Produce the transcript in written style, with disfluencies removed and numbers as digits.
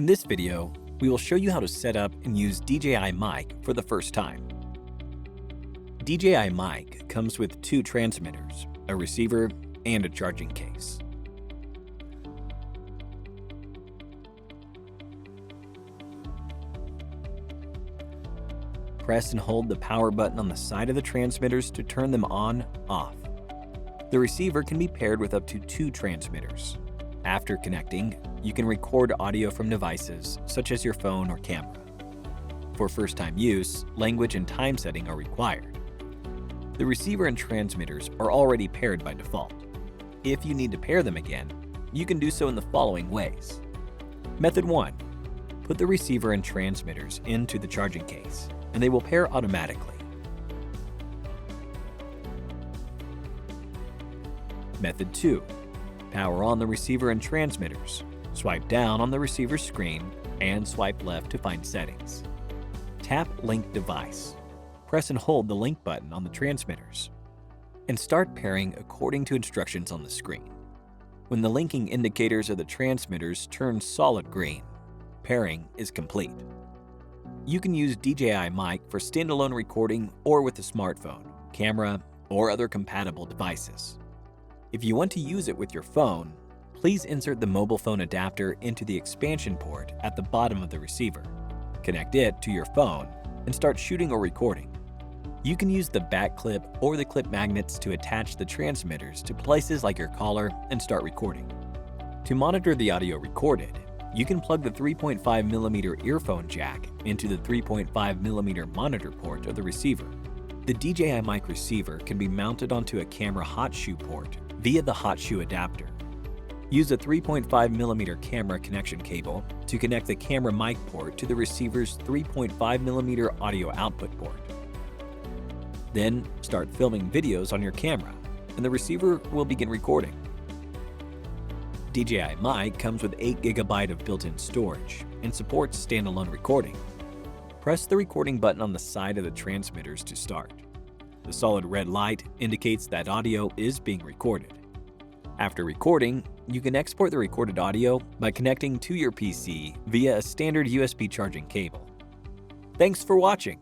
In this video, we will show you how to set up and use DJI Mic for the first time. DJI Mic comes with two transmitters, a receiver, and a charging case. Press and hold the power button on the side of the transmitters to turn them on/off. The receiver can be paired with up to two transmitters. After connecting, you can record audio from devices such as your phone or camera. For first-time use, language and time setting are required. The receiver and transmitters are already paired by default. If you need to pair them again, you can do so in the following ways. Method 1. Put the receiver and transmitters into the charging case, and they will pair automatically. Method 2. Power on the receiver and transmitters. Swipe down on the receiver screen and swipe left to find settings. Tap Link Device. Press and hold the link button on the transmitters. And start pairing according to instructions on the screen. When the linking indicators of the transmitters turn solid green, pairing is complete. You can use DJI Mic for standalone recording or with a smartphone, camera, or other compatible devices. If you want to use it with your phone, please insert the mobile phone adapter into the expansion port at the bottom of the receiver. Connect it to your phone and start shooting or recording. You can use the back clip or the clip magnets to attach the transmitters to places like your collar and start recording. To monitor the audio recorded, you can plug the 3.5mm earphone jack into the 3.5mm monitor port of the receiver. The DJI Mic receiver can be mounted onto a camera hot shoe port via the hot shoe adapter. Use a 3.5mm camera connection cable to connect the camera mic port to the receiver's 3.5mm audio output port. Then start filming videos on your camera, and the receiver will begin recording. DJI Mic comes with 8GB of built-in storage and supports standalone recording. Press the recording button on the side of the transmitters to start. The solid red light indicates that audio is being recorded. After recording, you can export the recorded audio by connecting to your PC via a standard USB charging cable. Thanks for watching.